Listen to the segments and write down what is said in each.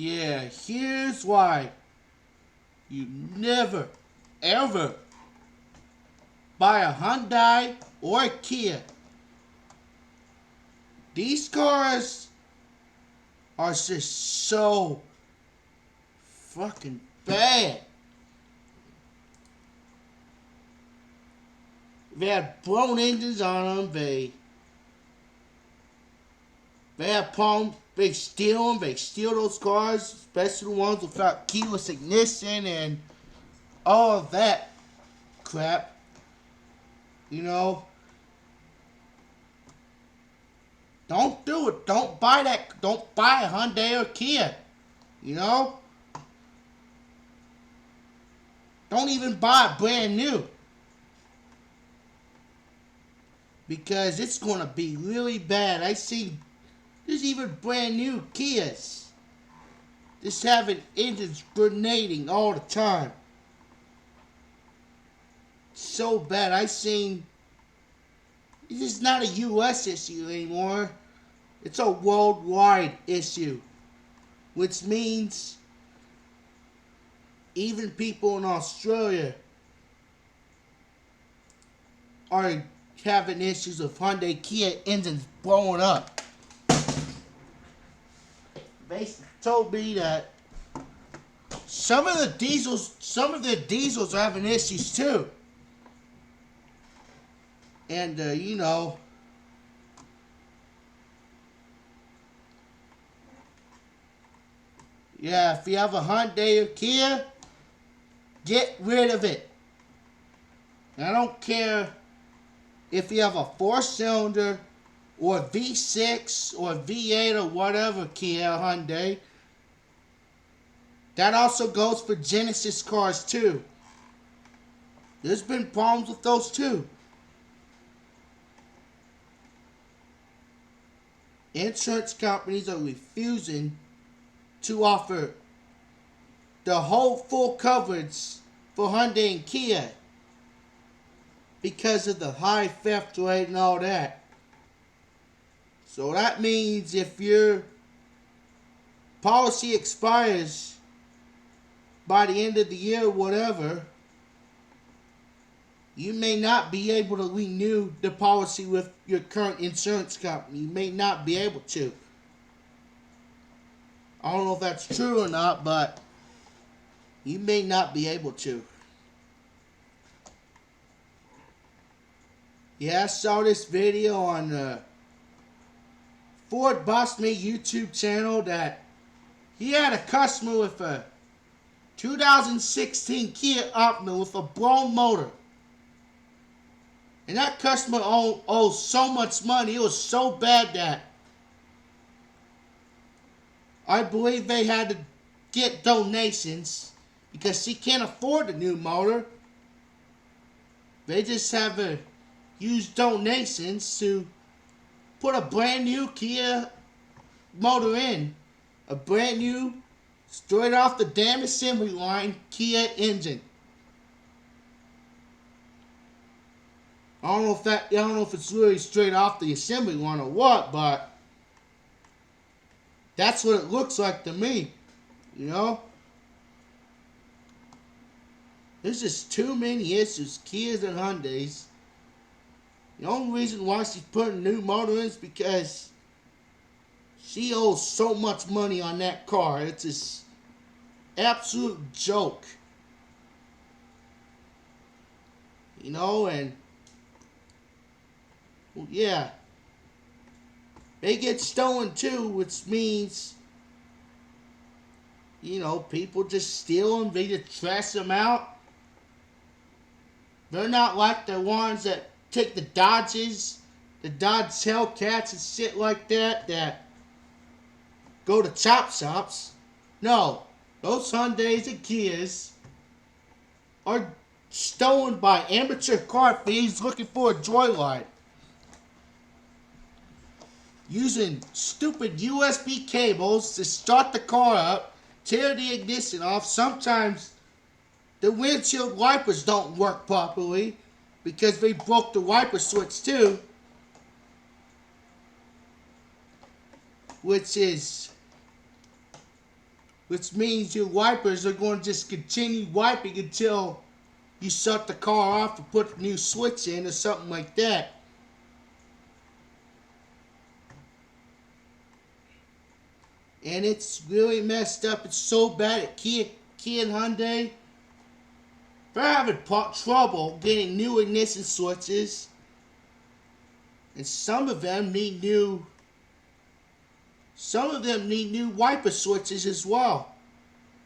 Yeah, here's why you never, ever buy a Hyundai or a Kia. These cars are just so fucking bad. They have blown engines on them. They have problems. They steal them. They steal those cars, especially the ones without keyless ignition and all of that crap. You know, don't do it. Don't buy that. Don't buy a Hyundai or Kia. You know, don't even buy it brand new, because it's gonna be really bad. I see there's even brand new Kias just having engines grenading all the time. So bad. I seen it's not a U.S. issue anymore. It's a worldwide issue, which means even people in Australia are having issues with Hyundai Kia engines blowing up. They told me that some of the diesels are having issues too. And you know, yeah, if you have a Hyundai or Kia, get rid of it. I don't care if you have a 4-cylinder or V6 or V8 or whatever Kia or Hyundai. That also goes for Genesis cars too. There's been problems with those too. Insurance companies are refusing to offer the whole full coverage for Hyundai and Kia because of the high theft rate and all that. So that means if your policy expires by the end of the year or whatever, you may not be able to renew the policy with your current insurance company. You may not be able to. I don't know if that's true or not, but you may not be able to. Yeah, I saw this video on Ford Boss Me YouTube channel that he had a customer with a 2016 Kia Optima with a blown motor. And that customer owed so much money. It was so bad that I believe they had to get donations because she can't afford the new motor. They just have to use donations to put a brand new Kia motor in. A brand new, straight off the damn assembly line Kia engine. I don't know if it's really straight off the assembly line or what, but that's what it looks like to me. You know? There's just too many issues, Kias and Hyundais. The only reason why she's putting a new motor in is because she owes so much money on that car. It's just absolute joke. You know, and yeah, they get stolen too, which means, you know, people just steal them, they just trash them out. They're not like the ones that take the Dodges, the Dodge Hellcats and shit like that, that go to chop shops. No, those Hyundais and Kias are stolen by amateur car thieves looking for a joyride. Using stupid USB cables to start the car up, tear the ignition off. Sometimes the windshield wipers don't work properly because they broke the wiper switch too, which is which means your wipers are going to just continue wiping until you shut the car off and put a new switch in or something like that. And it's really messed up. It's so bad at Kia and Hyundai. They're having trouble getting new ignition switches. And some of them need new wiper switches as well.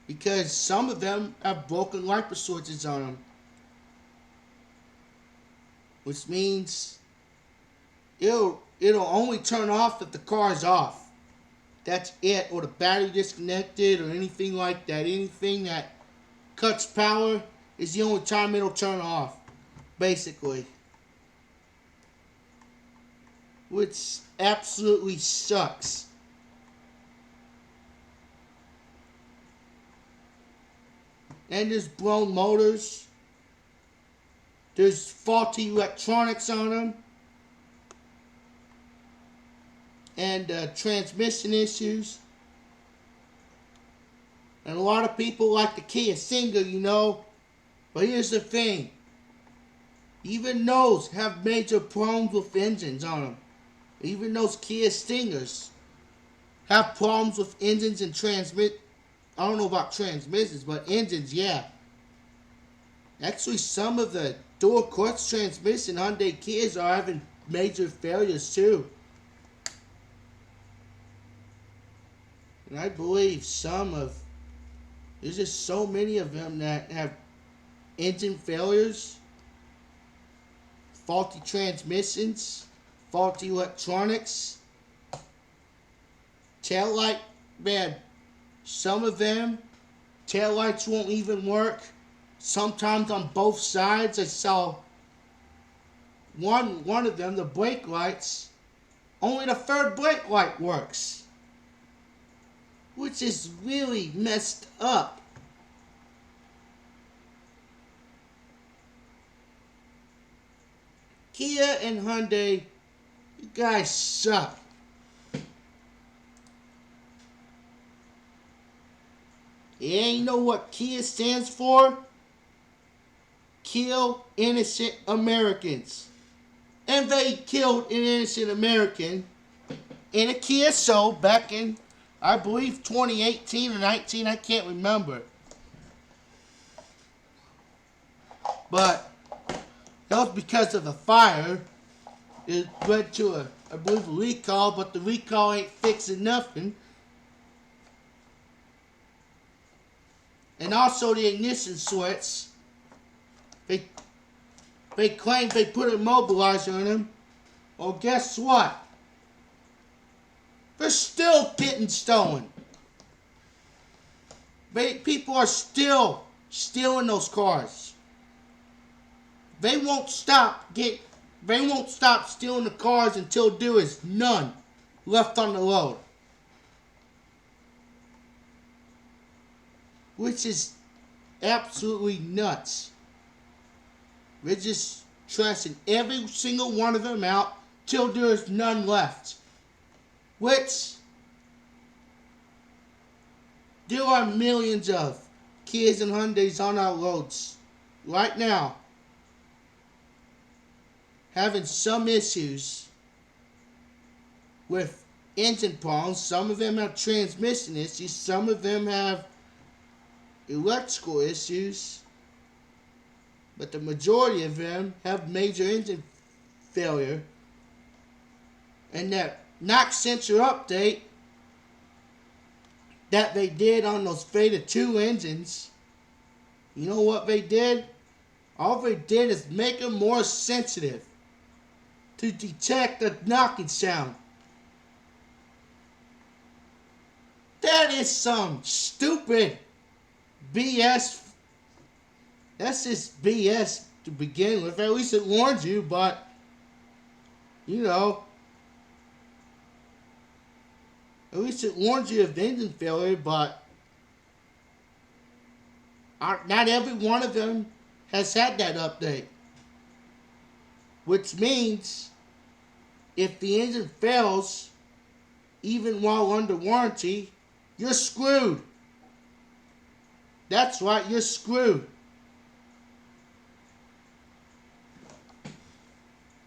Because some of them have broken wiper switches on them. Which means it'll only turn off if the car is off. That's it. Or the battery disconnected or anything like that. Anything that cuts power is the only time it'll turn off. Basically. Which absolutely sucks. And there's blown motors. There's faulty electronics on them. And transmission issues. And a lot of people like the Kia Stinger, you know. But here's the thing. Even those have major problems with engines on them. Even those Kia Stingers have problems with engines and I don't know about transmissions, but engines, yeah. Actually, some of the dual clutch transmission Hyundai Kias are having major failures too. And I believe there's just so many of them that have engine failures, faulty transmissions, faulty electronics, taillight, man, some of them, taillights won't even work. Sometimes on both sides. I saw one of them, the brake lights, only the third brake light works. Which is really messed up. Kia and Hyundai, you guys suck. Yeah, you know what Kia stands for? Kill innocent Americans. And they killed an innocent American in a Kia Soul back in, I believe, 2018 or 19. I can't remember. But that was because of a fire. It led to I believe, a recall, but the recall ain't fixing nothing. And also the ignition switch. They claim they put a immobilizer in them. Well, guess what? They're still getting stolen. People are still stealing those cars. They won't stop stealing the cars until there is none left on the road. Which is absolutely nuts. They're just trashing every single one of them out till there is none left. Which there are millions of Kias and Hyundais on our roads right now having some issues with engine problems. Some of them have transmission issues. Some of them have electrical issues. But the majority of them have major engine failure. And that knock sensor update that they did on those Theta 2 engines, you know what they did? All they did is make them more sensitive to detect the knocking sound. That is some stupid BS. That's just BS to begin with. At least it warns you, but, you know, at least it warns you of the engine failure, but not every one of them has had that update. Which means if the engine fails, even while under warranty, you're screwed. That's right, you're screwed.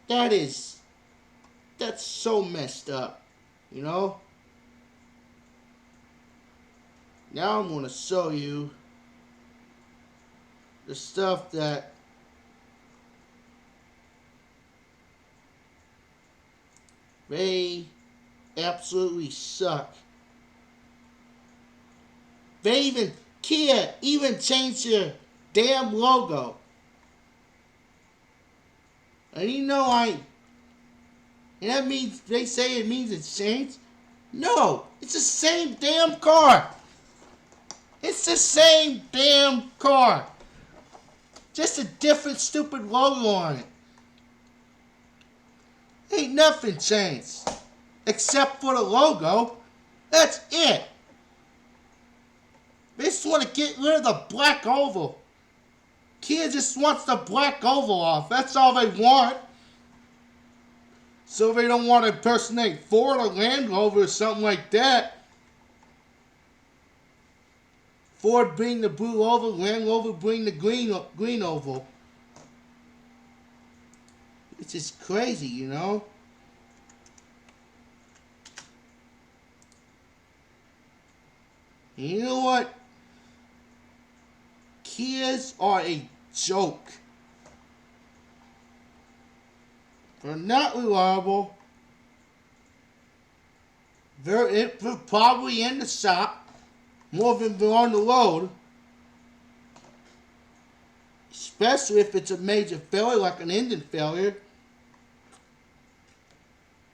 That's so messed up, you know? Now I'm going to show you the stuff that they absolutely suck. Kia even changed their damn logo. And and that means, they say it means it's changed. No, it's the same damn car. It's the same damn car. Just a different stupid logo on it. Ain't nothing changed. Except for the logo. That's it. They just want to get rid of the black oval. Kia just wants the black oval off. That's all they want. So they don't want to impersonate Ford or Land Rover or something like that. Ford bring the blue oval, Land Rover bring the green oval. It's just crazy, you know? And you know what? Kias are a joke. They're not reliable. They're probably in the shop more than they're on the road. Especially if it's a major failure like an engine failure.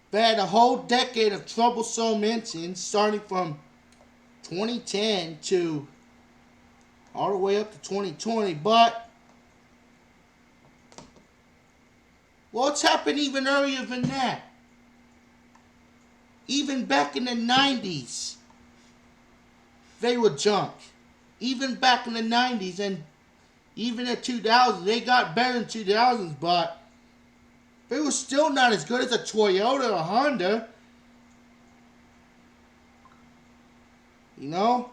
They had a whole decade of troublesome engines starting from 2010 to all the way up to 2020, but what's happened even earlier than that? Even back in the 90s, they were junk. Even back in the 90s and even in 2000s, they got better in 2000s, but they were still not as good as a Toyota or a Honda. You know?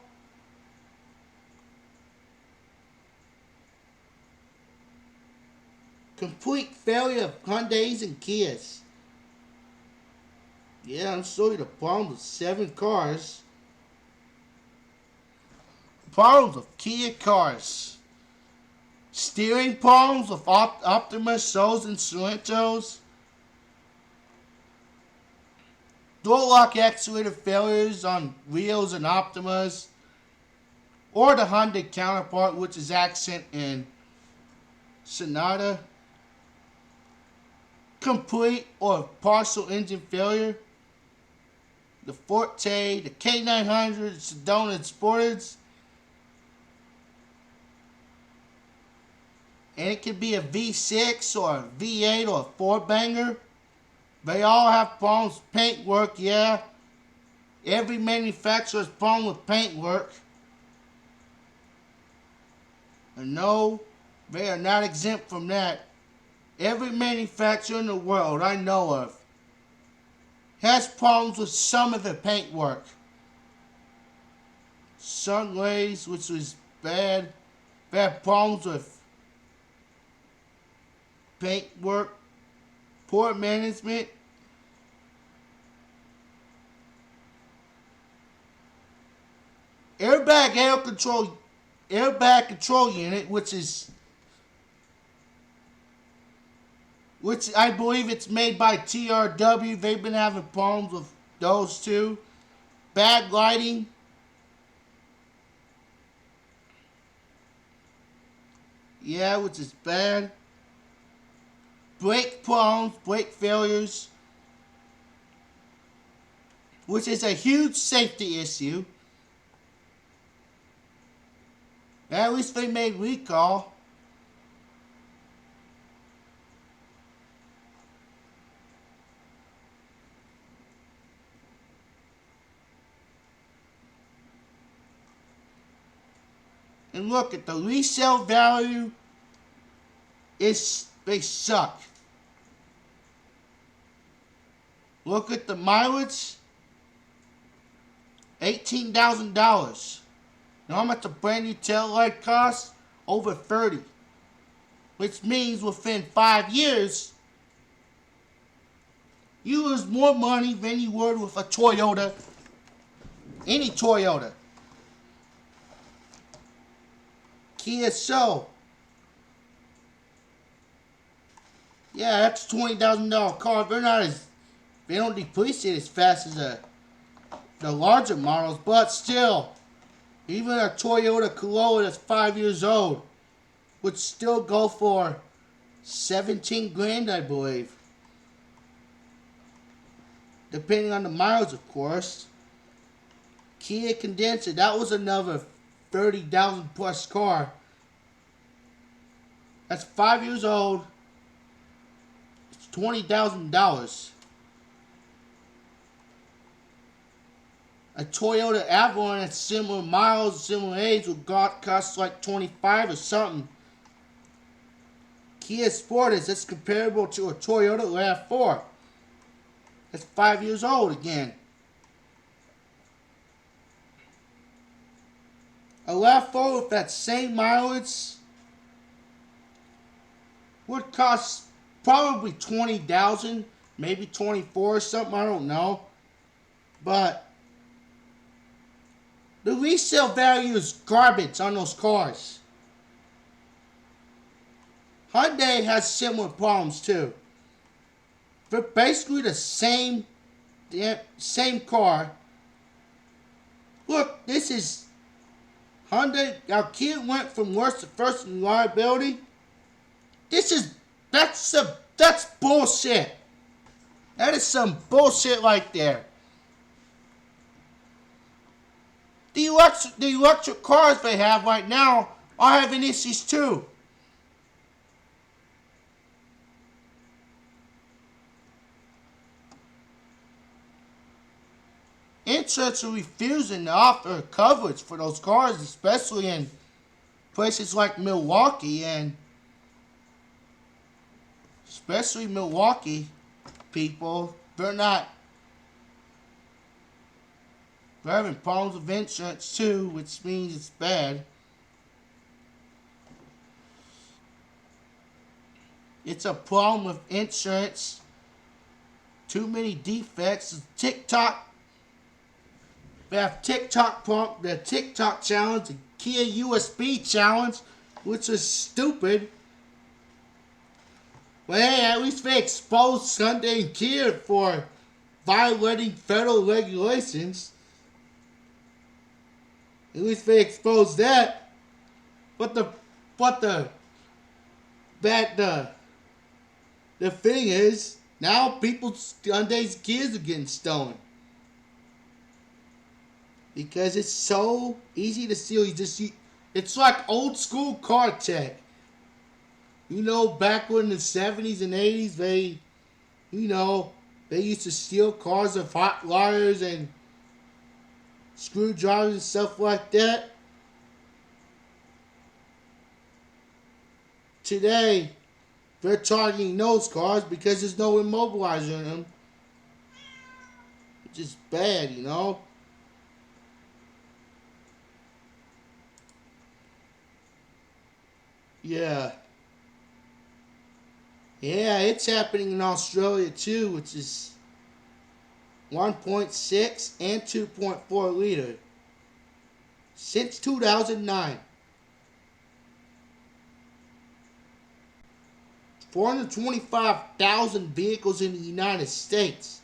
Complete failure of Hyundais and Kias. Yeah, I'm showing you the problems with 7 cars. Problems of Kia cars. Steering problems with Optima, Souls, and Sorrentos. Door lock actuator failures on Rios and Optimas. Or the Honda counterpart, which is Accent and Sonata. Complete or partial engine failure. The Forte, the K900, Sedona, and Sportage. And it could be a V6 or a V8 or a 4-banger. They all have problems with paintwork, yeah. Every manufacturer has problem with paintwork. And no, they are not exempt from that. Every manufacturer in the world I know of has problems with some of the paintwork. Sunways, which was bad. They had problems with paintwork, poor management. Airbag control unit, which I believe it's made by TRW. They've been having problems with those too. Bad lighting. Yeah, which is bad. Brake problems, brake failures, which is a huge safety issue. At least they made recall. And look at the resale value. They suck. Look at the mileage. $18,000. You know how much a brand new tail light costs? Over 30. Which means within 5 years, you lose more money than you would with a Toyota. Any Toyota. Kia Soul. Yeah, that's a $20,000 car. They don't depreciate as fast as the larger models, but still, even a Toyota Corolla that's 5 years old would still go for 17 grand, I believe. Depending on the miles, of course. Kia Condenser, that was another 30,000 plus car. That's 5 years old. It's $20,000. A Toyota Avalon at similar miles, similar age would cost like 25 or something. Kia Sportage, that's comparable to a Toyota RAV4. That's 5 years old again. A RAV4 with that same mileage would cost probably 20,000, maybe 24 or something, I don't know. But the resale value is garbage on those cars. Hyundai has similar problems too. They're basically the same car. Look, this is Hyundai. Now Kia went from worst to first in reliability. That's bullshit. That is some bullshit right there. The electric cars they have right now are having issues too. Insurance are refusing to offer coverage for those cars, especially in places like Milwaukee, and especially Milwaukee people, they're having problems with insurance too, which means it's bad. It's a problem with insurance. Too many defects. They have the TikTok challenge, the Kia USB challenge, which is stupid. But hey, at least they exposed Hyundai and Kia for violating federal regulations. At least they exposed that. But the thing is, now Hyundai's Kias are getting stolen. Because it's so easy to steal. It's like old school car tech. You know, back when in the 70s and 80s, they used to steal cars of hot wires and screwdrivers and stuff like that. Today, they're targeting those cars because there's no immobilizer in them. Which is bad, you know. Yeah. Yeah, it's happening in Australia too, which is 1.6 and 2.4 liter since 2009. 425,000 vehicles in the United States.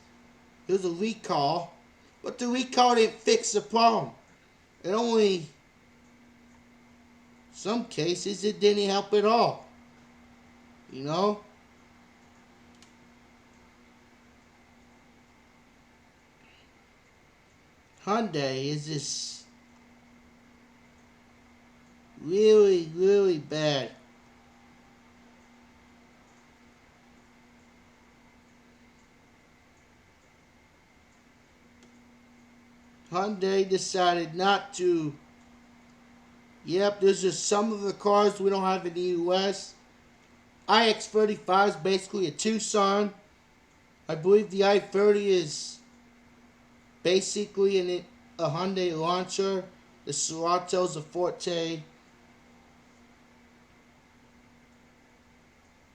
There's a recall, but the recall didn't fix the problem. Some cases it didn't help at all. You know? Hyundai is just really, really bad. Hyundai decided not to. Yep, there's just some of the cars we don't have in the US. iX35 is basically a Tucson. I believe the i30 is basically a Hyundai launcher. The Sorato's a Forte.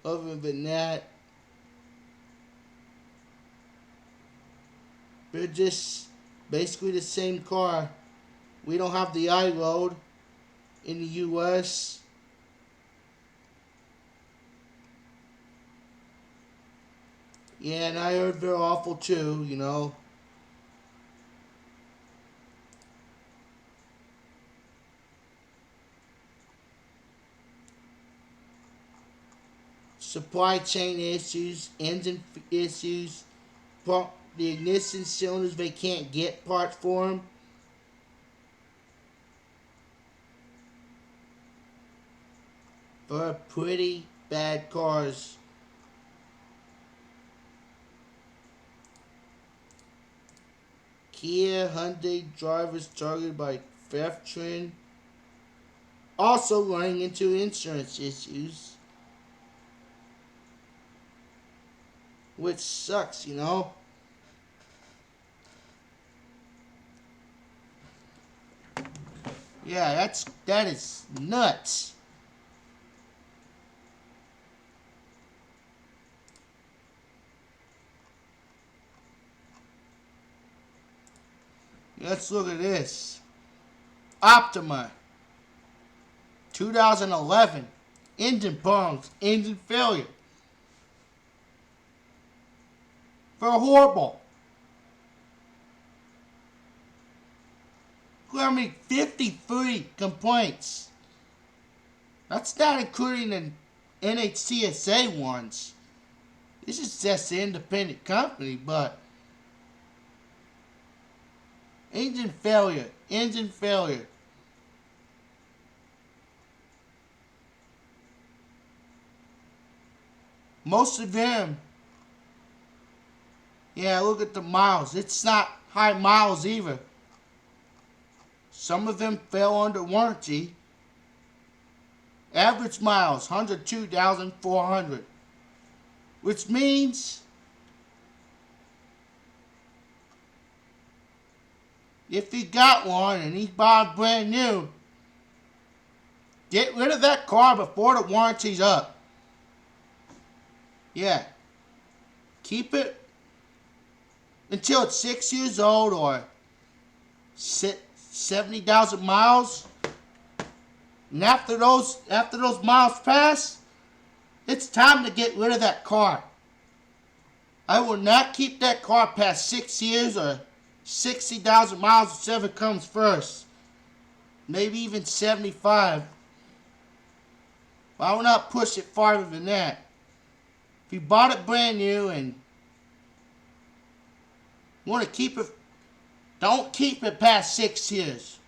Other than that, they're just basically the same car. We don't have the iRoad in the US. Yeah, and I heard they're awful too, you know. Supply chain issues, engine issues, the ignition cylinders, they can't get parts for them. They're pretty bad cars. Kia, Hyundai drivers targeted by theft trend. Also running into insurance issues. Which sucks, you know. Yeah, that is nuts. Let's look at this. Optima, 2011. Engine problems, engine failure. They're horrible. I mean, 53 complaints. That's not including the NHTSA ones. This is just an independent company, but engine failure, engine failure. Most of them, yeah, look at the miles. It's not high miles either. Some of them fell under warranty. Average miles, 102,400. Which means if he got one and he bought brand new, get rid of that car before the warranty's up. Yeah. Keep it until it's 6 years old or 70,000 miles. And after those miles pass, it's time to get rid of that car. I will not keep that car past 6 years or 60,000 miles, whichever comes first. Maybe even 75. But I will not push it farther than that. If you bought it brand new and want to keep it, don't keep it past 6 years.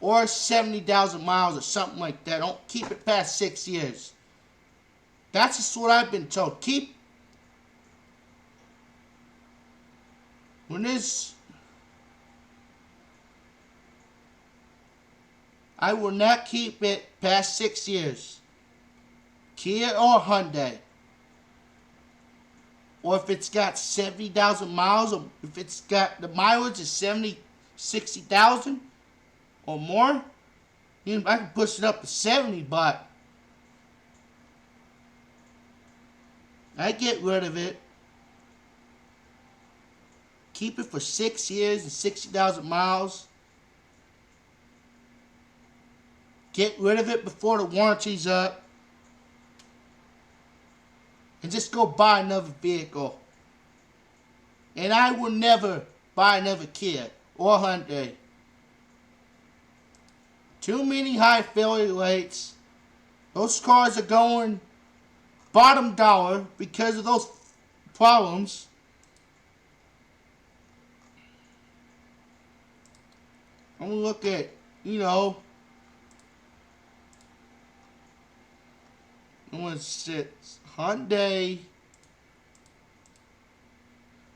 Or 70,000 miles or something like that. Don't keep it past 6 years. That's just what I've been told. I will not keep it past 6 years. Kia or Hyundai. Or if it's got 70,000 miles, or if it's got the mileage is 60,000 or more, I can push it up to 70, but I get rid of it. Keep it for 6 years and 60,000 miles. Get rid of it before the warranty's up. And just go buy another vehicle. And I will never buy another Kia or Hyundai. Too many high failure rates. Those cars are going bottom dollar because of those problems. I'm going to look at, Hyundai.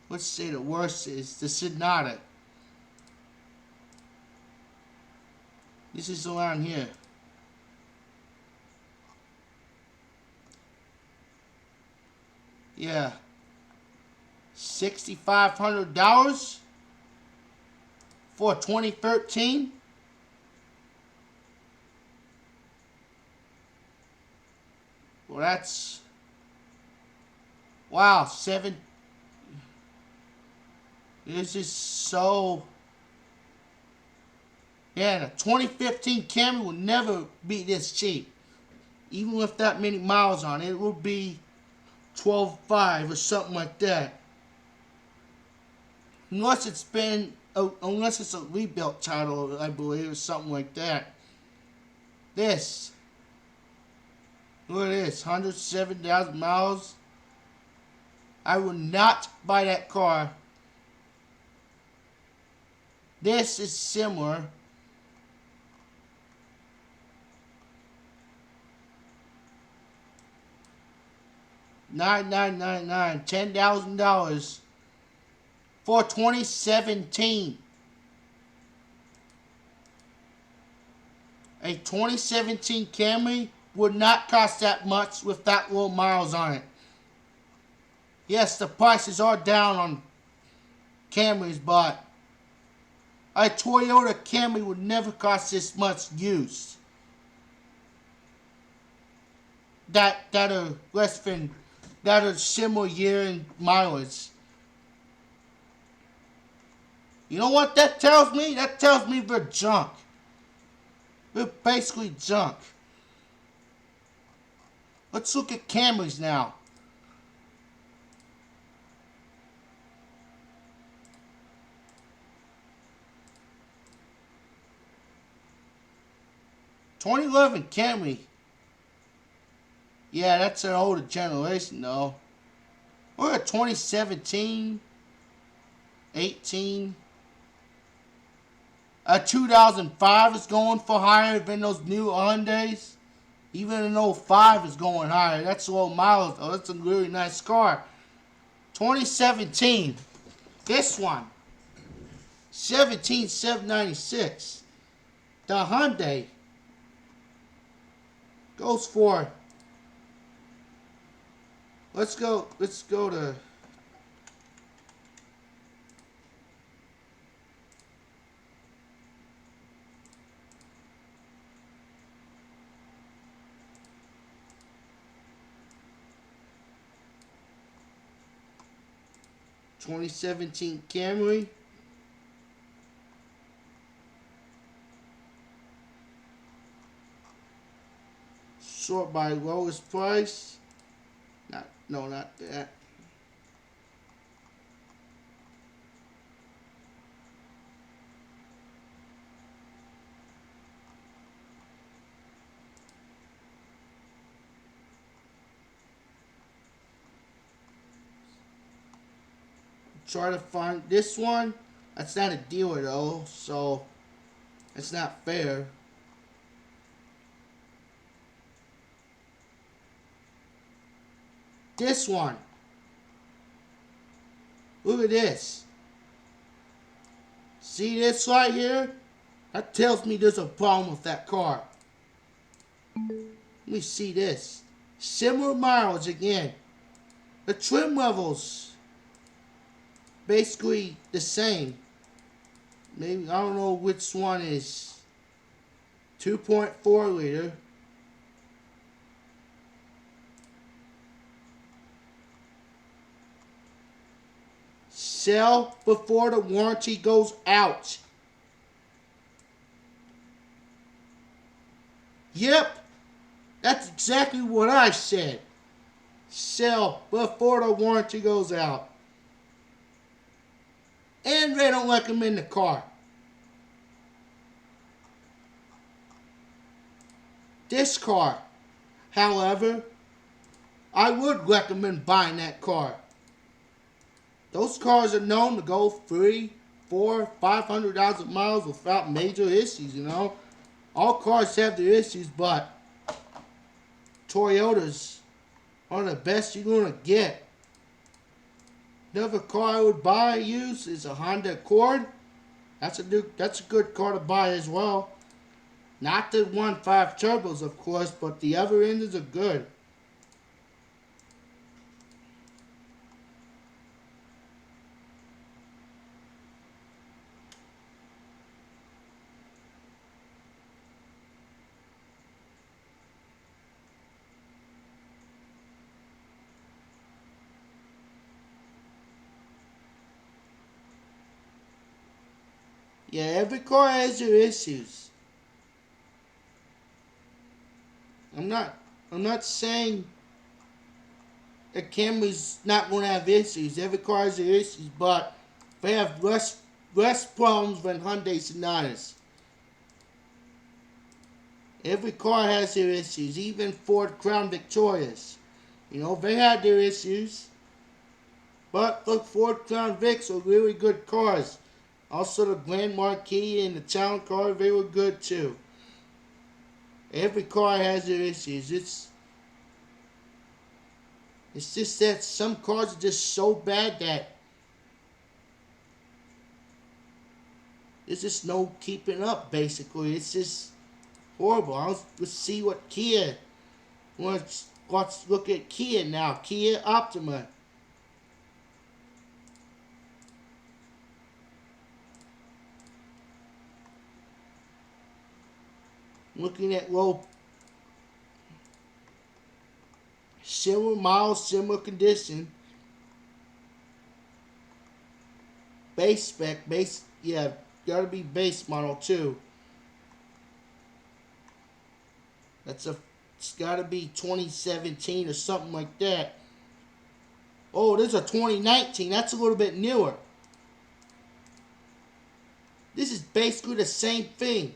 Let's say the worst is the Sonata. This is around here. Yeah. $6,500 for 2013. Well, that's wow. Seven. This is so. Yeah, the 2015 Camry will never be this cheap. Even with that many miles on it, it will be 12.5 or something like that. Unless unless it's a rebuilt title, I believe, or something like that. This. Look at this, 107,000 miles. I will not buy that car. This is similar. $9,999, $10,000 for 2017. A 2017 Camry would not cost that much with that little miles on it. Yes, the prices are down on Camrys, but a Toyota Camry would never cost this much used. That are less than, that are similar year and mileage. You know what that tells me? That tells me we're junk. We're basically junk. Let's look at Camrys now. (2011) Camry. Yeah, that's an older generation though. We're at 2017, 18. 2005 is going for higher than those new Hyundais. Even an 05 is going higher. That's low miles though. That's a really nice car. 2017. This one. 17,796. The Hyundai goes for. Let's go to. (2017) Camry. Sort by lowest price. Not that. Try to find this one. That's not a dealer though, so it's not fair. This one. Look at this. See this right here? That tells me there's a problem with that car. Let me see this. Similar mileage again. The trim levels basically the same. Maybe I don't know which one is 2.4 liter. Sell before the warranty goes out. Yep, that's exactly what I said. Sell before the warranty goes out. And they don't recommend the car. This car, however, I would recommend buying that car. Those cars are known to go 3, 4, 500,000 miles without major issues, you know. All cars have their issues, but Toyotas are the best you're going to get. Another car I would buy used is a Honda Accord. That's a good car to buy as well. Not the 1.5 turbos, of course, but the other engines are good. Yeah, every car has their issues. I'm not saying a Camry's not going to have issues. Every car has their issues, but they have less problems than Hyundai Sonatas. Every car has their issues, even Ford Crown Victorias. They had their issues, but the Ford Crown Vics are really good cars. Also, the Grand Marquis and the Town Car, they were good too. Every car has their issues. It's just that some cars are just so bad that there's just no keeping up, basically. It's just horrible. Let's see what Kia. Let's look at Kia now. Kia Optima. Looking at low, similar miles, similar condition. Base spec, gotta be base model too. It's gotta be 2017 or something like that. Oh, there's a 2019. That's a little bit newer. This is basically the same thing.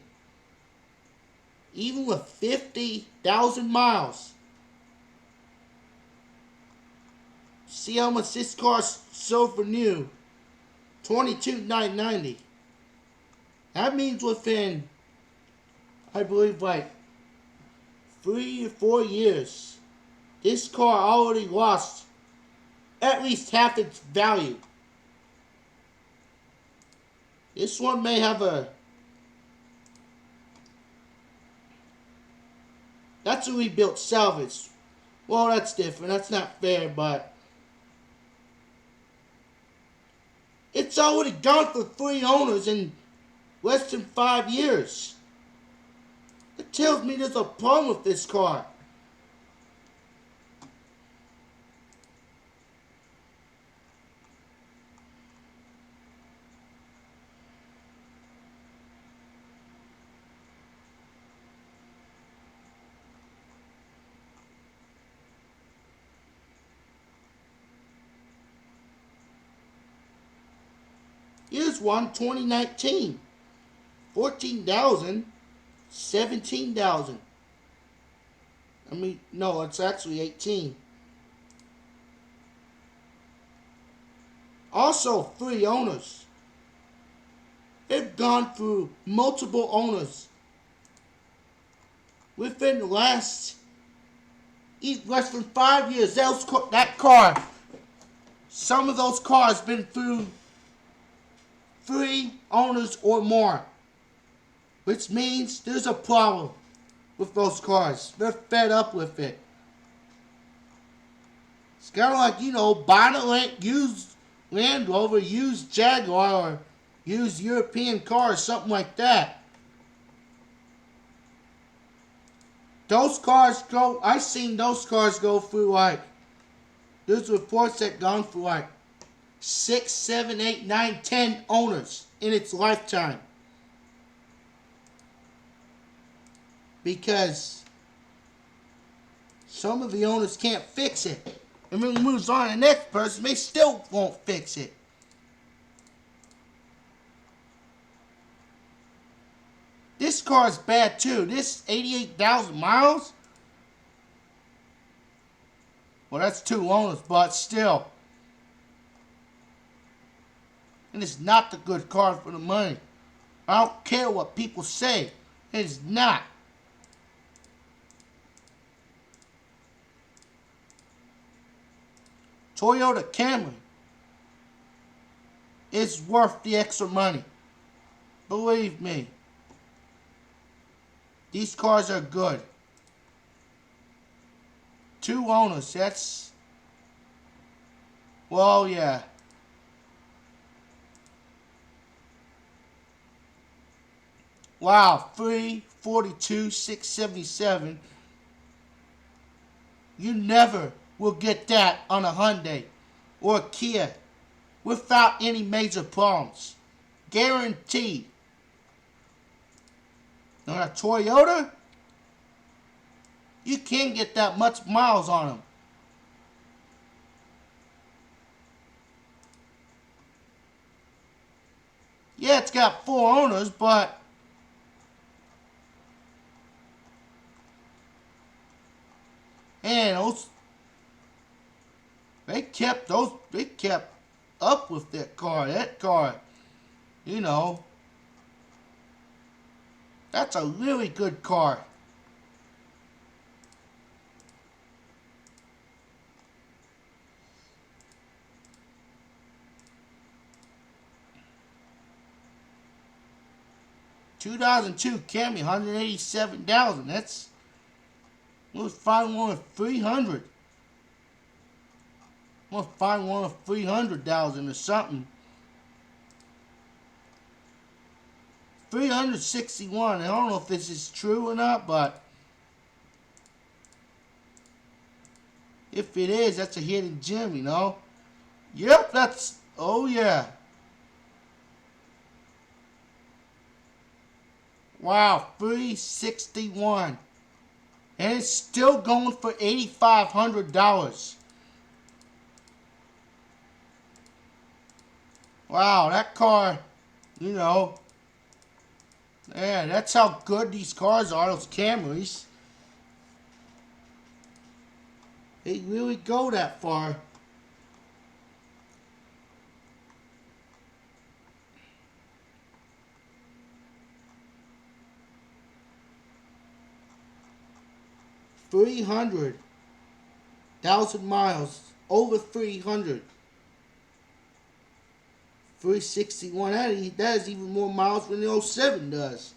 Even with 50,000 miles. See how much this car sold for new. $22,990. That means within, I believe, like 3 or 4 years, this car already lost at least half its value. This one may have that's a rebuilt salvage. Well, that's different. That's not fair, but it's already gone for 3 owners in less than 5 years. It tells me there's a problem with this car. Here's one, 2019. 14,000, 17,000. I mean, no, it's actually 18. Also, 3 owners. They've gone through multiple owners. Within the less than 5 years, that car, some of those cars been through 3 owners or more. Which means there's a problem with those cars. They're fed up with it. It's kind of like, buying a used Land Rover, used Jaguar, or used European car or something like that. Those cars I've seen those cars go through there's reports that gone through 6, 7, 8, 9, 10 owners in its lifetime. Because some of the owners can't fix it. And then it moves on to the next person, they still won't fix it. This car is bad too. This 88,000 miles. Well, that's 2 owners, but still. And it's not the good car for the money. I don't care what people say. It's not. Toyota Camry is worth the extra money. Believe me. These cars are good. 2 owners, that's... Well, yeah. Wow, 342, 677. You never will get that on a Hyundai or a Kia without any major problems. Guaranteed. On a Toyota, you can't get that much miles on them. Yeah, it's got 4 owners, but and they kept up with that car. That car, you know, that's a really good car. (2002) Camry, 187,000. Let's find one with 300. Let's find one with 300,000 or something. 361. I don't know if this is true or not, but if it is, that's a hidden gem, you know. Yep, that's, oh yeah. Wow, 361. And it's still going for $8,500. Wow, that car, you know, yeah, that's how good these cars are, those Camrys. They really go that far. $300,000 miles, over 300. 361. That is even more miles than the 07 does.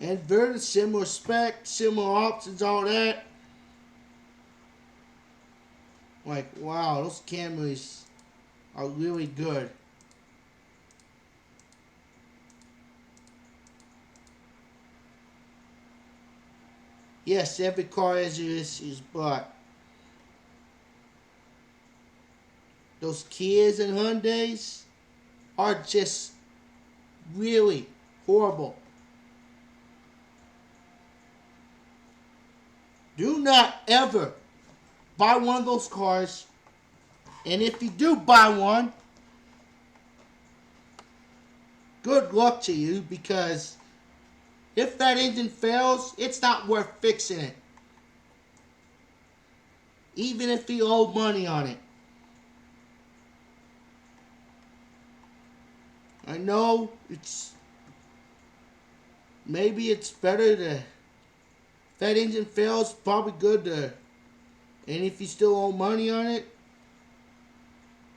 And very similar spec, similar options, all that. Like, wow, those Camrys are really good. Yes, every car has their issues, but those Kias and Hyundais are just really horrible. Do not ever buy one of those cars, and if you do buy one, good luck to you, because if that engine fails, it's not worth fixing it. Even if you owe money on it. I know maybe it's better to, if that engine fails, probably good to, and if you still owe money on it,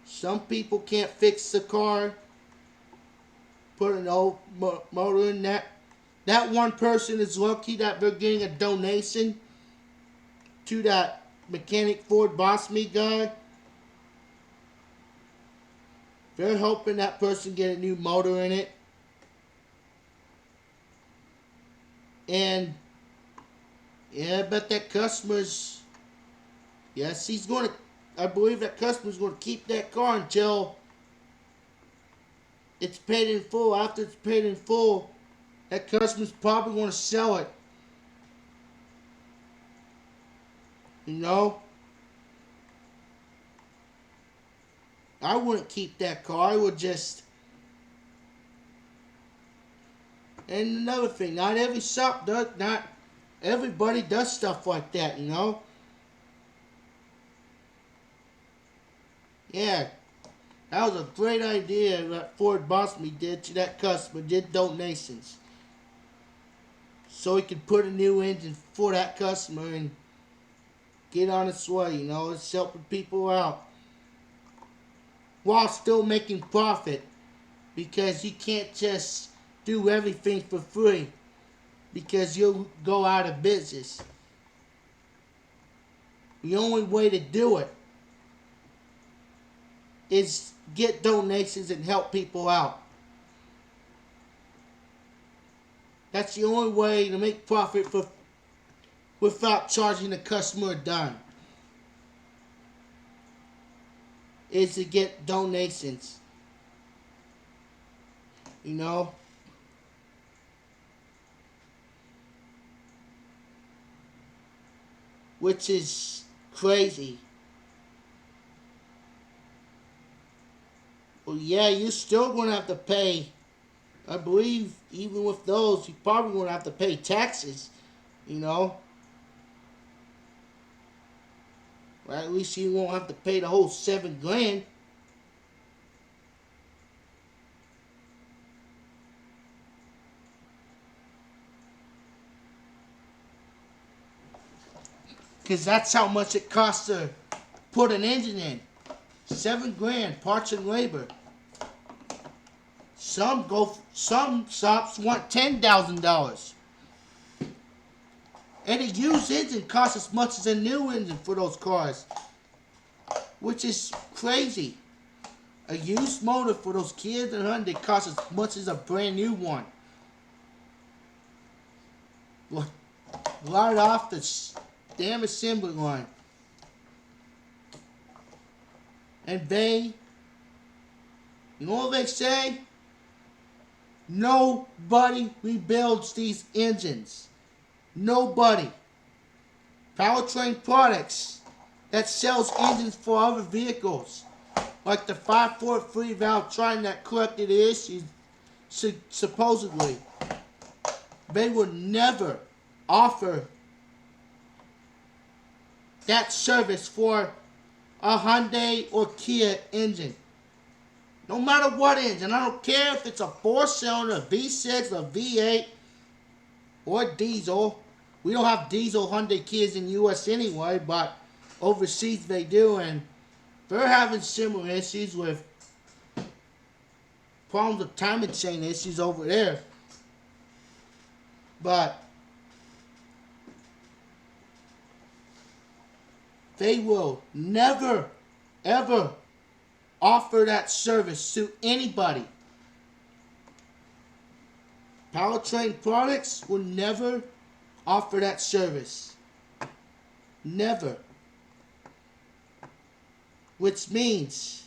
some people can't fix the car, put an old motor in that. That one person is lucky that they're getting a donation to that mechanic Ford Boss Me guy. They're helping that person get a new motor in it. And yeah, I bet that customer's, yes, he's going to, I believe that customer's going to keep that car until it's paid in full. After it's paid in full, that customer's probably going to sell it. You know? I wouldn't keep that car. I would just... And another thing, not every shop does, not everybody does stuff like that, you know? Yeah. That was a great idea that Ford Boss Me did to that customer, did donations. So he could put a new engine for that customer and get on its way, you know, it's helping people out. While still making profit. Because you can't just do everything for free. Because you'll go out of business. The only way to do it is get donations and help people out. That's the only way to make profit without charging the customer a dime. is to get donations. You know? Which is crazy. Well, yeah, you're still going to have to pay. I believe even with those, you probably going to have to pay taxes. You know? Or at least you won't have to pay the whole $7,000. Because that's how much it costs to put an engine in. $7,000, parts and labor. Some shops want $10,000. And a used engine costs as much as a new engine for those cars. Which is crazy. A used motor for those Kias and Hyundai costs as much as a brand new one. Right off the damn assembly line. And they, you know what they say? Nobody rebuilds these engines. Nobody. Powertrain Products that sells engines for other vehicles, like the 543 valve Triton that corrected the issues, supposedly, they would never offer that service for a Hyundai or Kia engine. No matter what engine. I don't care if it's a 4-cylinder, a V6, a V8, or diesel. We don't have diesel Hyundai Kias in the U.S. anyway, but overseas they do, and they're having similar issues with problems with timing chain issues over there. But they will never, ever offer that service to anybody. Powertrain Products will never offer that service. Never. Which means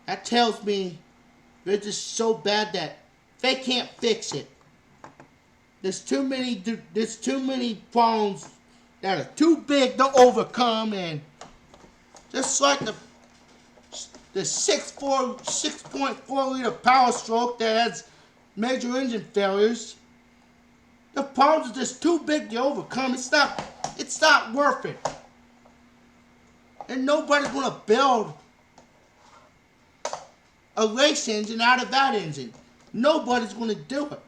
that tells me they're just so bad that they can't fix it. There's too many problems that are too big to overcome, and just like the 6.4 liter Power Stroke that has major engine failures, the problems are just too big to overcome. It's not worth it. And nobody's gonna build a race engine out of that engine. Nobody's gonna do it.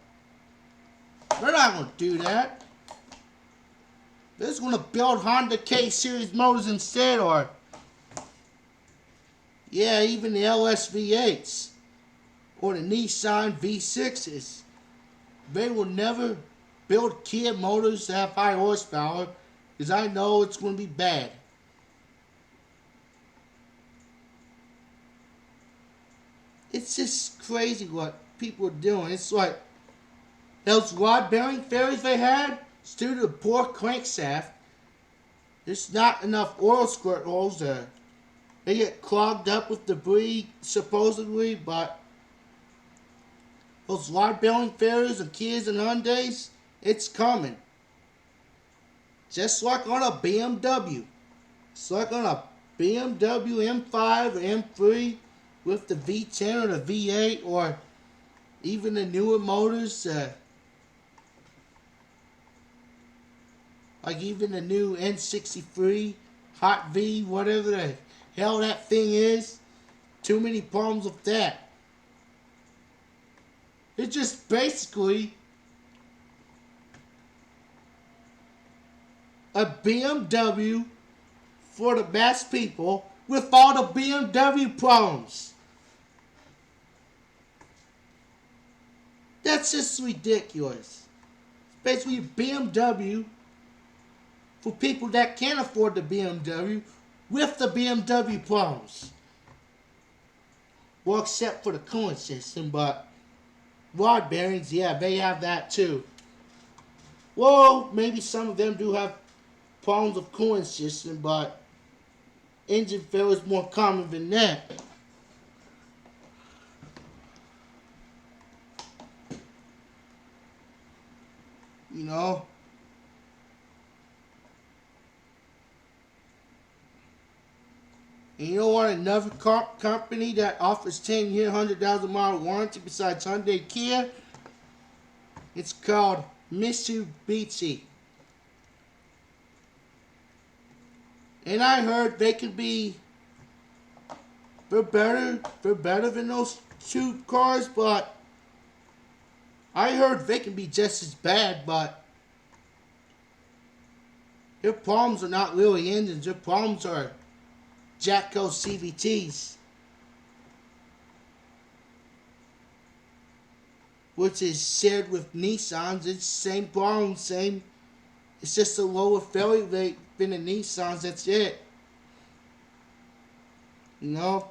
They're not going to do that. They're just going to build Honda K-Series motors instead, or yeah, even the LS V8s or the Nissan V6s. They will never build Kia motors that have high horsepower, because I know it's going to be bad. It's just crazy what people are doing. It's like those rod bearing failures they had, it's due to the poor crankshaft. There's not enough oil squirt holes there. They get clogged up with debris, supposedly, but those rod bearing failures of Kias and Hyundais, it's coming. Just like on a BMW. It's like on a BMW M5 or M3 with the V10 or the V8, or even the newer motors, like even the new N63, Hot V, whatever the hell that thing is. Too many problems with that. It's just basically a BMW for the mass people with all the BMW problems. That's just ridiculous. It's basically a BMW for people that can't afford the BMW with the BMW problems. Well, except for the coolant system, but rod bearings, yeah, they have that too. Well, maybe some of them do have problems with cooling system, but engine failure is more common than that. You know? And you know what? Another car company that offers 10-year, 100,000-mile warranty besides Hyundai and Kia, it's called Mitsubishi. And I heard they could be, they're better than those two cars, but I heard they can be just as bad, but their problems are not really engines. Their problems are Jatco CVTs, which is shared with Nissans. It's the same problem, same. It's just a lower failure rate than the Nissans. That's it. You know.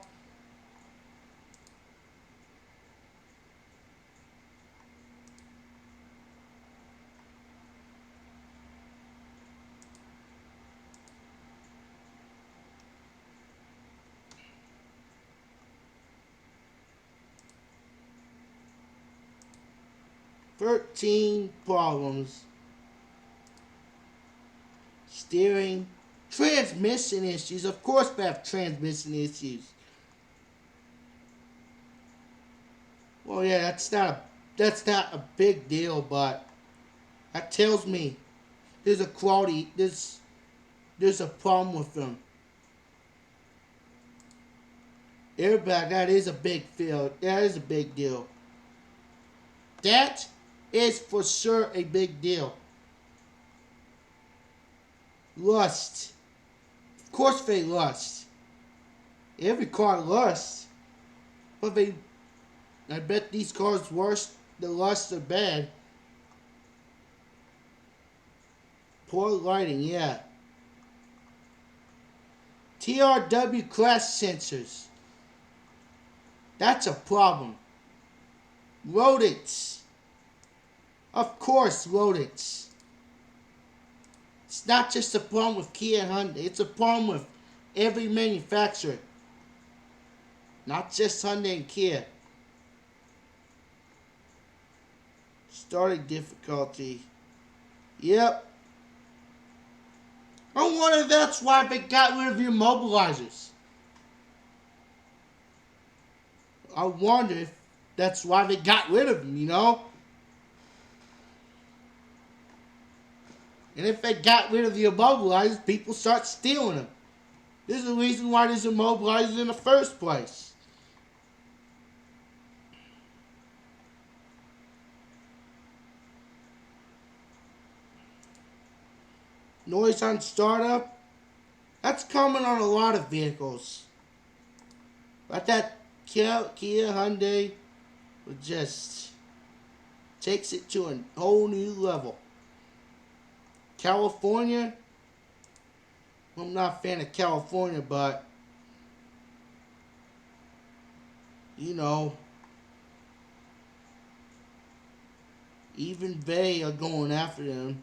"13 problems. Steering, transmission issues. Of course, they have transmission issues. Well, yeah, that's not a big deal, but that tells me there's a quality there's a problem with them. Airbag, that is a big deal. That is a big deal. That is for sure a big deal. Lust. Of course they lust. Every car lusts. But I bet these cars worse. The lusts are bad. Poor lighting, yeah. TRW crash sensors. That's a problem. Rodents. Of course, rodents. It's not just a problem with Kia and Hyundai. It's a problem with every manufacturer. Not just Hyundai and Kia. Starting difficulty. Yep. I wonder if that's why they got rid of the immobilizers. I wonder if that's why they got rid of them, you know? And if they got rid of the immobilizers, people start stealing them. There's a reason why there's immobilizers in the first place. Noise on startup. That's common on a lot of vehicles. But that Kia Hyundai just takes it to a whole new level. California. I'm not a fan of California, but you know, even they are going after them.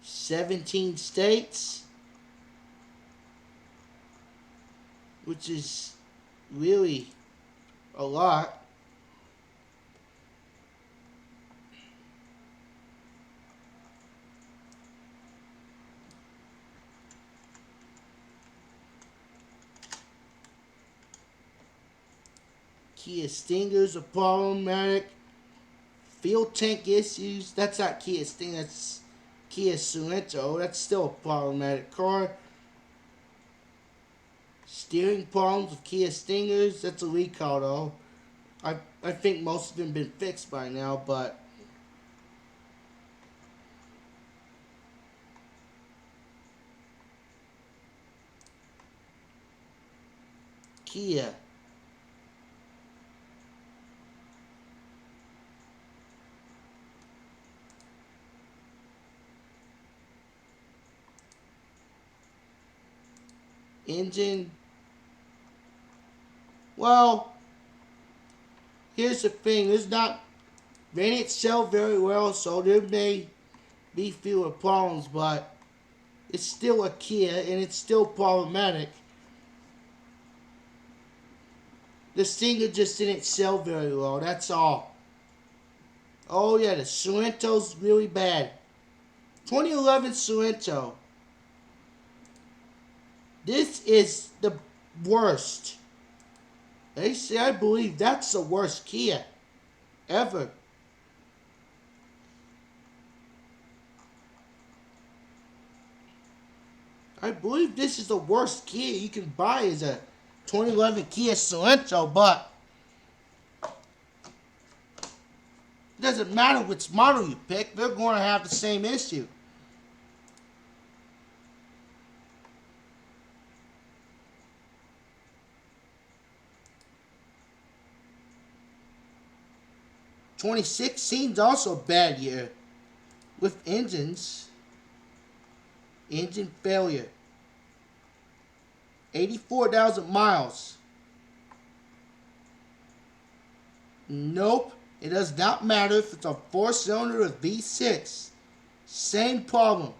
17 states, which is really a lot. Kia Stingers are problematic. Fuel tank issues. That's not Kia Stinger. That's Kia Sorento. That's still a problematic car. Steering problems with Kia Stingers. That's a recall though. I think most of them have been fixed by now, but Kia. Engine. Well, here's the thing. There's not They didn't sell very well, so there may be fewer problems, but it's still a Kia and it's still problematic. The Stinger just didn't sell very well, that's all. Oh yeah, the Sorrento's really bad. 2011 Sorrento. This is the worst. They say, I believe that's the worst Kia ever. I believe this is the worst Kia you can buy is a 2011 Kia Sorento, but it doesn't matter which model you pick, they're going to have the same issue. "2016's also a bad year with engine failure. 84,000 miles. Nope, it does not matter if it's a 4-cylinder or V6. Same problem.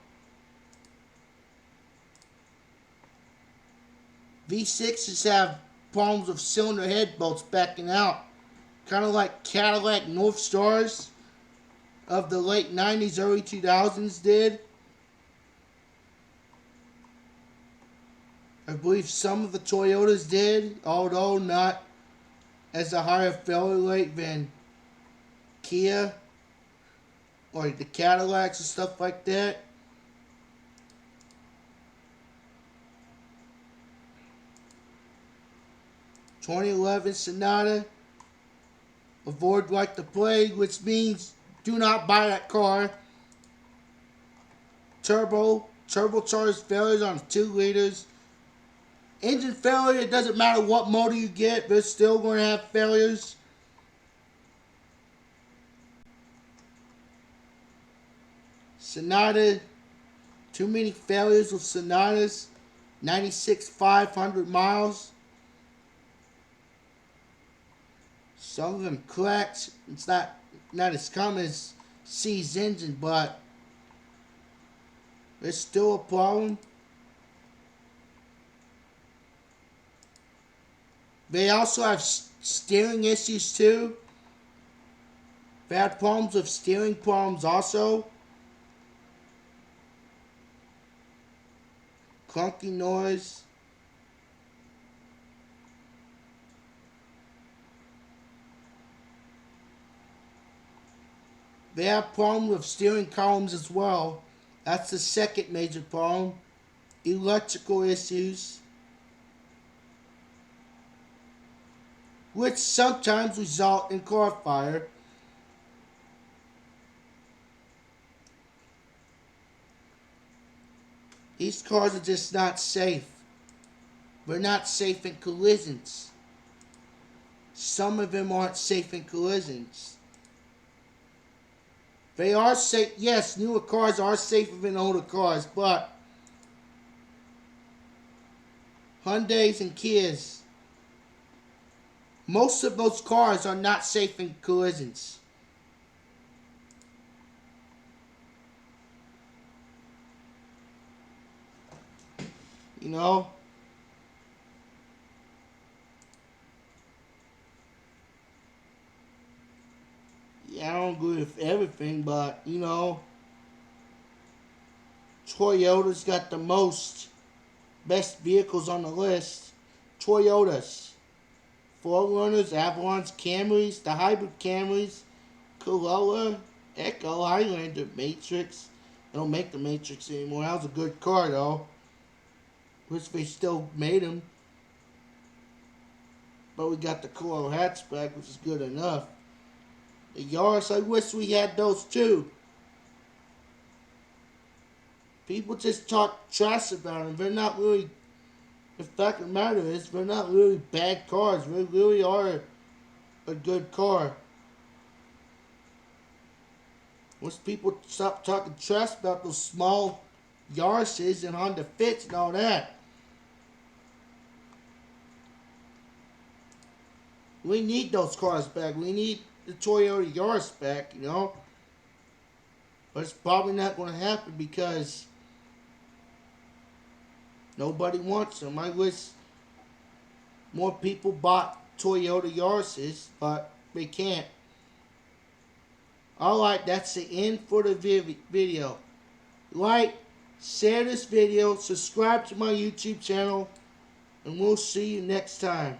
V6s have problems with cylinder head bolts backing out. Kind of like Cadillac North Stars of the late 90s, early 2000s did. I believe some of the Toyotas did, although not as a higher failure rate than Kia or the Cadillacs and stuff like that. "2011 Sonata, avoid like the plague," which means do not buy that car. Turbocharged failures on 2 liters. Engine failure, it doesn't matter what motor you get, they're still going to have failures. Sonata, too many failures with Sonatas. 96,500 miles. Some of them cracked. It's not as common as C's engine, but it's still a problem. They also have steering issues too. They had problems with steering problems also. Clunky noise. They have problems with steering columns as well. That's the second major problem. Electrical issues, which sometimes result in car fire. These cars are just not safe. They're not safe in collisions. Some of them aren't safe in collisions. They are safe. Yes, newer cars are safer than older cars, but Hyundais and Kias, most of those cars are not safe in collisions. You know? Yeah, I don't agree with everything, but, you know, Toyota's got the best vehicles on the list. Toyotas. 4Runners, Avalons, Camrys, the hybrid Camrys, Corolla, Echo, Highlander, Matrix. They don't make the Matrix anymore. That was a good car, though. Wish they still made them. But we got the Corolla hatchback, which is good enough. The Yaris, I wish we had those too. People just talk trash about them. They're not really, the fact of the matter is, they're not really bad cars. They really are a good car. Once people stop talking trash about those small Yarises and Honda Fits and all that. We need those cars back. We need the Toyota Yaris back, you know. But it's probably not going to happen because nobody wants them. I wish more people bought Toyota Yarises, but they can't. Alright, that's the end for the video. Like, share this video, subscribe to my YouTube channel, and we'll see you next time.